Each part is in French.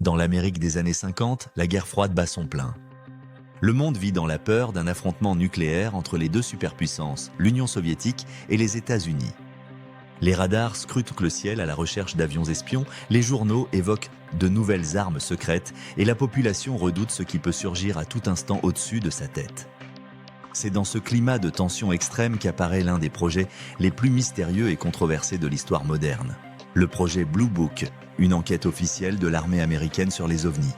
Dans l'Amérique des années 50, la guerre froide bat son plein. Le monde vit dans la peur d'un affrontement nucléaire entre les deux superpuissances, l'Union soviétique et les États-Unis. Les radars scrutent le ciel à la recherche d'avions espions, les journaux évoquent de nouvelles armes secrètes et la population redoute ce qui peut surgir à tout instant au-dessus de sa tête. C'est dans ce climat de tension extrême qu'apparaît l'un des projets les plus mystérieux et controversés de l'histoire moderne. Le projet Blue Book, une enquête officielle de l'armée américaine sur les ovnis.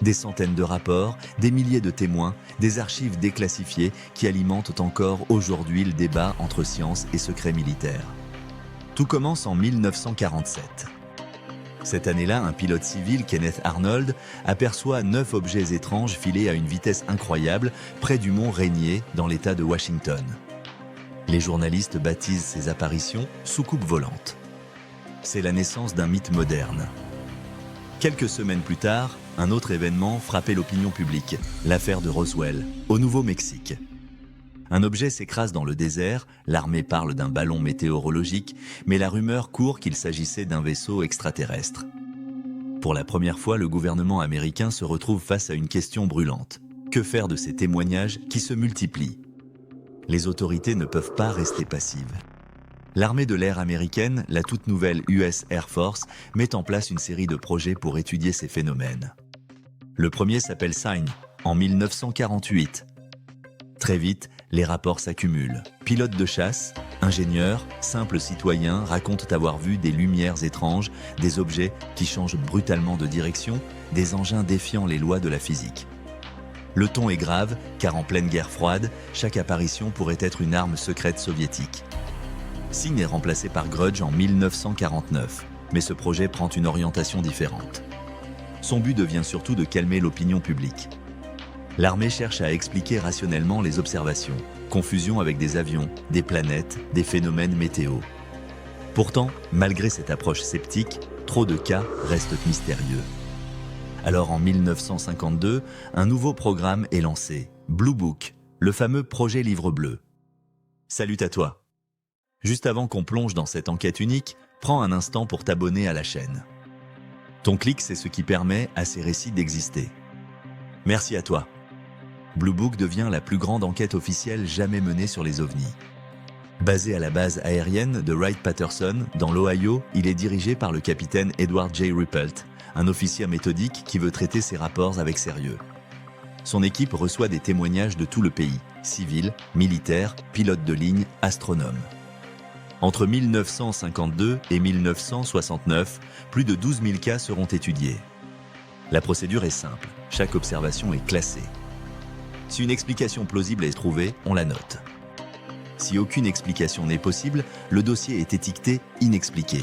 Des centaines de rapports, des milliers de témoins, des archives déclassifiées qui alimentent encore aujourd'hui le débat entre science et secret militaire. Tout commence en 1947. Cette année-là, un pilote civil, Kenneth Arnold, aperçoit 9 objets étranges filés à une vitesse incroyable près du mont Rainier, dans l'État de Washington. Les journalistes baptisent ces apparitions « soucoupes volantes ». C'est la naissance d'un mythe moderne. Quelques semaines plus tard, un autre événement frappait l'opinion publique, l'affaire de Roswell, au Nouveau-Mexique. Un objet s'écrase dans le désert, l'armée parle d'un ballon météorologique, mais la rumeur court qu'il s'agissait d'un vaisseau extraterrestre. Pour la première fois, le gouvernement américain se retrouve face à une question brûlante. Que faire de ces témoignages qui se multiplient? Les autorités ne peuvent pas rester passives. L'armée de l'air américaine, la toute nouvelle US Air Force, met en place une série de projets pour étudier ces phénomènes. Le premier s'appelle SIGN, en 1948. Très vite, les rapports s'accumulent. Pilotes de chasse, ingénieurs, simples citoyens racontent avoir vu des lumières étranges, des objets qui changent brutalement de direction, des engins défiant les lois de la physique. Le ton est grave, car en pleine guerre froide, chaque apparition pourrait être une arme secrète soviétique. SIGN est remplacé par Grudge en 1949, mais ce projet prend une orientation différente. Son but devient surtout de calmer l'opinion publique. L'armée cherche à expliquer rationnellement les observations, confusion avec des avions, des planètes, des phénomènes météo. Pourtant, malgré cette approche sceptique, trop de cas restent mystérieux. Alors en 1952, un nouveau programme est lancé, Blue Book, le fameux projet Livre Bleu. Salut à toi! Juste avant qu'on plonge dans cette enquête unique, prends un instant pour t'abonner à la chaîne. Ton clic, c'est ce qui permet à ces récits d'exister. Merci à toi. Blue Book devient la plus grande enquête officielle jamais menée sur les ovnis. Basé à la base aérienne de Wright-Patterson, dans l'Ohio, il est dirigé par le capitaine Edward J. Ruppelt, un officier méthodique qui veut traiter ses rapports avec sérieux. Son équipe reçoit des témoignages de tout le pays, civils, militaires, pilotes de ligne, astronomes. Entre 1952 et 1969, plus de 12 000 cas seront étudiés. La procédure est simple, chaque observation est classée. Si une explication plausible est trouvée, on la note. Si aucune explication n'est possible, le dossier est étiqueté « inexpliqué ».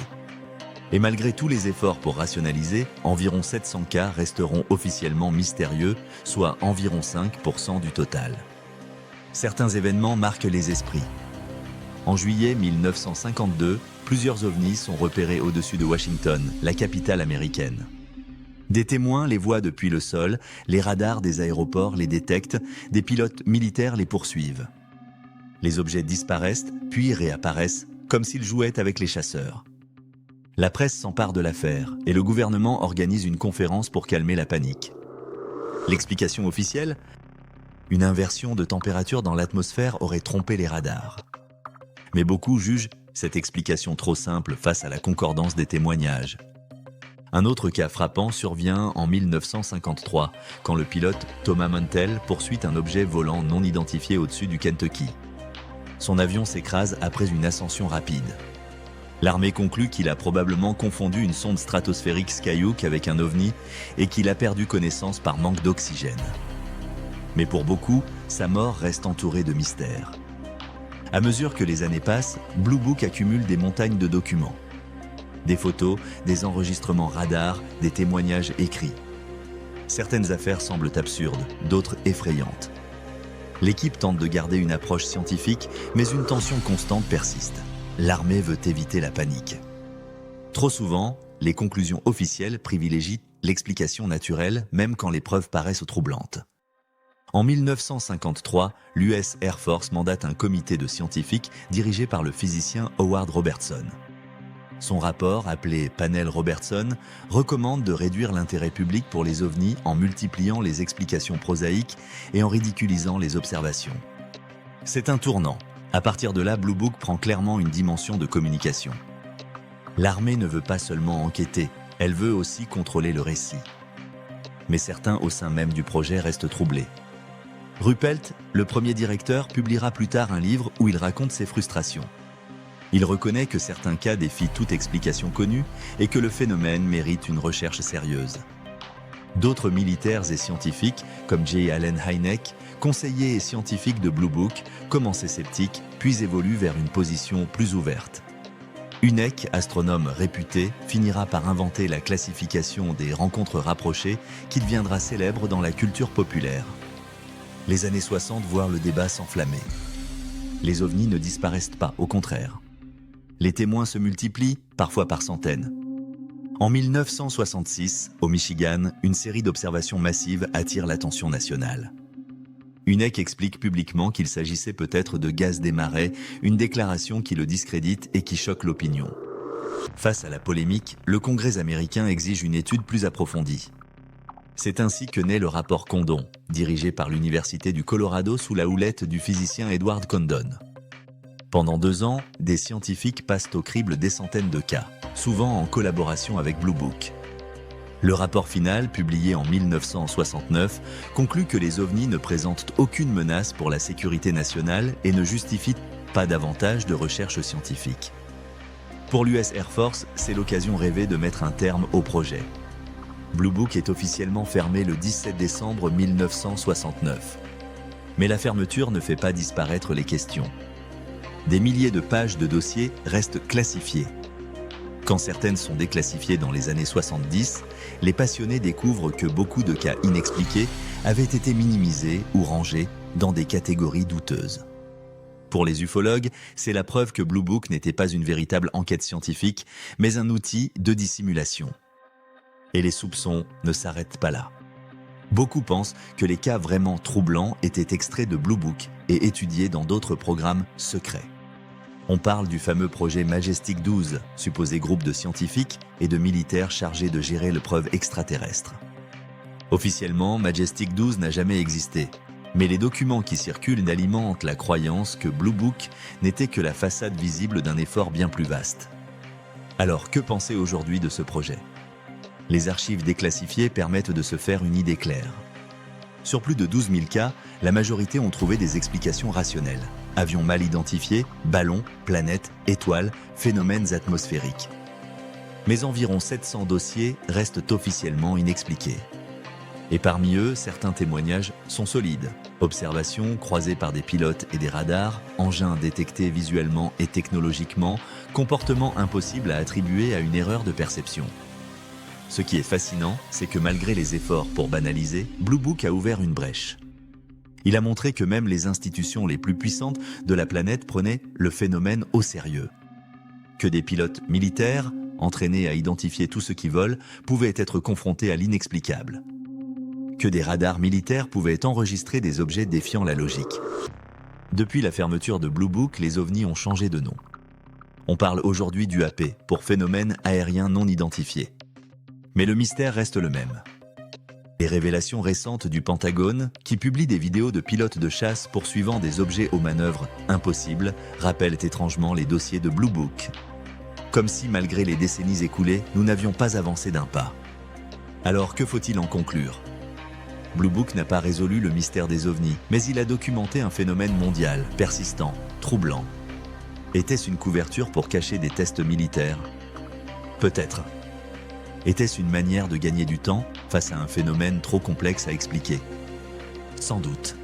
Et malgré tous les efforts pour rationaliser, environ 700 cas resteront officiellement mystérieux, soit environ 5% du total. Certains événements marquent les esprits. En juillet 1952, plusieurs ovnis sont repérés au-dessus de Washington, la capitale américaine. Des témoins les voient depuis le sol, les radars des aéroports les détectent, des pilotes militaires les poursuivent. Les objets disparaissent, puis réapparaissent, comme s'ils jouaient avec les chasseurs. La presse s'empare de l'affaire et le gouvernement organise une conférence pour calmer la panique. L'explication officielle? Une inversion de température dans l'atmosphère aurait trompé les radars. Mais beaucoup jugent cette explication trop simple face à la concordance des témoignages. Un autre cas frappant survient en 1953, quand le pilote Thomas Mantell poursuit un objet volant non identifié au-dessus du Kentucky. Son avion s'écrase après une ascension rapide. L'armée conclut qu'il a probablement confondu une sonde stratosphérique Skyhook avec un ovni et qu'il a perdu connaissance par manque d'oxygène. Mais pour beaucoup, sa mort reste entourée de mystères. À mesure que les années passent, Blue Book accumule des montagnes de documents. Des photos, des enregistrements radars, des témoignages écrits. Certaines affaires semblent absurdes, d'autres effrayantes. L'équipe tente de garder une approche scientifique, mais une tension constante persiste. L'armée veut éviter la panique. Trop souvent, les conclusions officielles privilégient l'explication naturelle, même quand les preuves paraissent troublantes. En 1953, l'US Air Force mandate un comité de scientifiques dirigé par le physicien Howard Robertson. Son rapport, appelé Panel Robertson, recommande de réduire l'intérêt public pour les ovnis en multipliant les explications prosaïques et en ridiculisant les observations. C'est un tournant. À partir de là, Blue Book prend clairement une dimension de communication. L'armée ne veut pas seulement enquêter, elle veut aussi contrôler le récit. Mais certains au sein même du projet restent troublés. Ruppelt, le premier directeur, publiera plus tard un livre où il raconte ses frustrations. Il reconnaît que certains cas défient toute explication connue et que le phénomène mérite une recherche sérieuse. D'autres militaires et scientifiques, comme J. Allen Hynek, conseillers et scientifiques de Blue Book, commencent sceptiques, puis évoluent vers une position plus ouverte. Hynek, astronome réputé, finira par inventer la classification des rencontres rapprochées qui deviendra célèbre dans la culture populaire. Les années 60 voient le débat s'enflammer. Les ovnis ne disparaissent pas, au contraire. Les témoins se multiplient, parfois par centaines. En 1966, au Michigan, une série d'observations massives attire l'attention nationale. Hynek explique publiquement qu'il s'agissait peut-être de gaz des marais, une déclaration qui le discrédite et qui choque l'opinion. Face à la polémique, le Congrès américain exige une étude plus approfondie. C'est ainsi que naît le rapport Condon, dirigé par l'Université du Colorado sous la houlette du physicien Edward Condon. Pendant 2 ans, des scientifiques passent au crible des centaines de cas, souvent en collaboration avec Blue Book. Le rapport final, publié en 1969, conclut que les ovnis ne présentent aucune menace pour la sécurité nationale et ne justifient pas davantage de recherche scientifique. Pour l'US Air Force, c'est l'occasion rêvée de mettre un terme au projet. Blue Book est officiellement fermé le 17 décembre 1969. Mais la fermeture ne fait pas disparaître les questions. Des milliers de pages de dossiers restent classifiées. Quand certaines sont déclassifiées dans les années 70, les passionnés découvrent que beaucoup de cas inexpliqués avaient été minimisés ou rangés dans des catégories douteuses. Pour les ufologues, c'est la preuve que Blue Book n'était pas une véritable enquête scientifique, mais un outil de dissimulation. Et les soupçons ne s'arrêtent pas là. Beaucoup pensent que les cas vraiment troublants étaient extraits de Blue Book et étudiés dans d'autres programmes secrets. On parle du fameux projet Majestic 12, supposé groupe de scientifiques et de militaires chargés de gérer le preuve extraterrestre. Officiellement, Majestic 12 n'a jamais existé, mais les documents qui circulent alimentent la croyance que Blue Book n'était que la façade visible d'un effort bien plus vaste. Alors, que penser aujourd'hui de ce projet ? Les archives déclassifiées permettent de se faire une idée claire. Sur plus de 12 000 cas, la majorité ont trouvé des explications rationnelles. Avions mal identifiés, ballons, planètes, étoiles, phénomènes atmosphériques. Mais environ 700 dossiers restent officiellement inexpliqués. Et parmi eux, certains témoignages sont solides. Observations croisées par des pilotes et des radars, engins détectés visuellement et technologiquement, comportements impossibles à attribuer à une erreur de perception. Ce qui est fascinant, c'est que malgré les efforts pour banaliser, Blue Book a ouvert une brèche. Il a montré que même les institutions les plus puissantes de la planète prenaient le phénomène au sérieux. Que des pilotes militaires, entraînés à identifier tout ce qui vole, pouvaient être confrontés à l'inexplicable. Que des radars militaires pouvaient enregistrer des objets défiant la logique. Depuis la fermeture de Blue Book, les ovnis ont changé de nom. On parle aujourd'hui d'UAP, pour phénomène aérien non identifié. Mais le mystère reste le même. Les révélations récentes du Pentagone, qui publie des vidéos de pilotes de chasse poursuivant des objets aux manœuvres impossibles, rappellent étrangement les dossiers de Blue Book. Comme si, malgré les décennies écoulées, nous n'avions pas avancé d'un pas. Alors, que faut-il en conclure ? Blue Book n'a pas résolu le mystère des ovnis, mais il a documenté un phénomène mondial, persistant, troublant. Était-ce une couverture pour cacher des tests militaires ? Peut-être. Était-ce une manière de gagner du temps face à un phénomène trop complexe à expliquer ? Sans doute.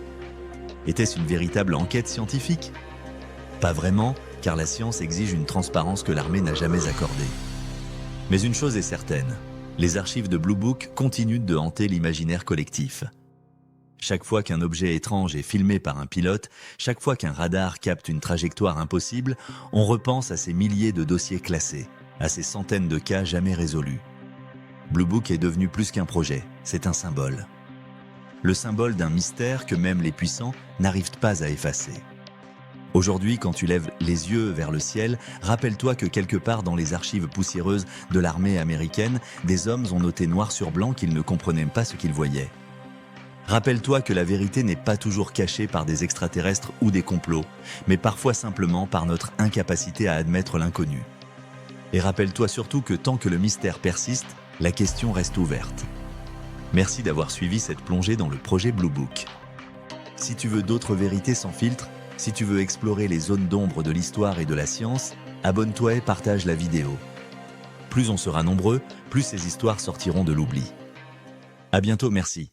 Était-ce une véritable enquête scientifique ? Pas vraiment, car la science exige une transparence que l'armée n'a jamais accordée. Mais une chose est certaine, les archives de Blue Book continuent de hanter l'imaginaire collectif. Chaque fois qu'un objet étrange est filmé par un pilote, chaque fois qu'un radar capte une trajectoire impossible, on repense à ces milliers de dossiers classés, à ces centaines de cas jamais résolus. Blue Book est devenu plus qu'un projet, c'est un symbole. Le symbole d'un mystère que même les puissants n'arrivent pas à effacer. Aujourd'hui, quand tu lèves les yeux vers le ciel, rappelle-toi que quelque part dans les archives poussiéreuses de l'armée américaine, des hommes ont noté noir sur blanc qu'ils ne comprenaient pas ce qu'ils voyaient. Rappelle-toi que la vérité n'est pas toujours cachée par des extraterrestres ou des complots, mais parfois simplement par notre incapacité à admettre l'inconnu. Et rappelle-toi surtout que tant que le mystère persiste, la question reste ouverte. Merci d'avoir suivi cette plongée dans le projet Blue Book. Si tu veux d'autres vérités sans filtre, si tu veux explorer les zones d'ombre de l'histoire et de la science, abonne-toi et partage la vidéo. Plus on sera nombreux, plus ces histoires sortiront de l'oubli. À bientôt, merci.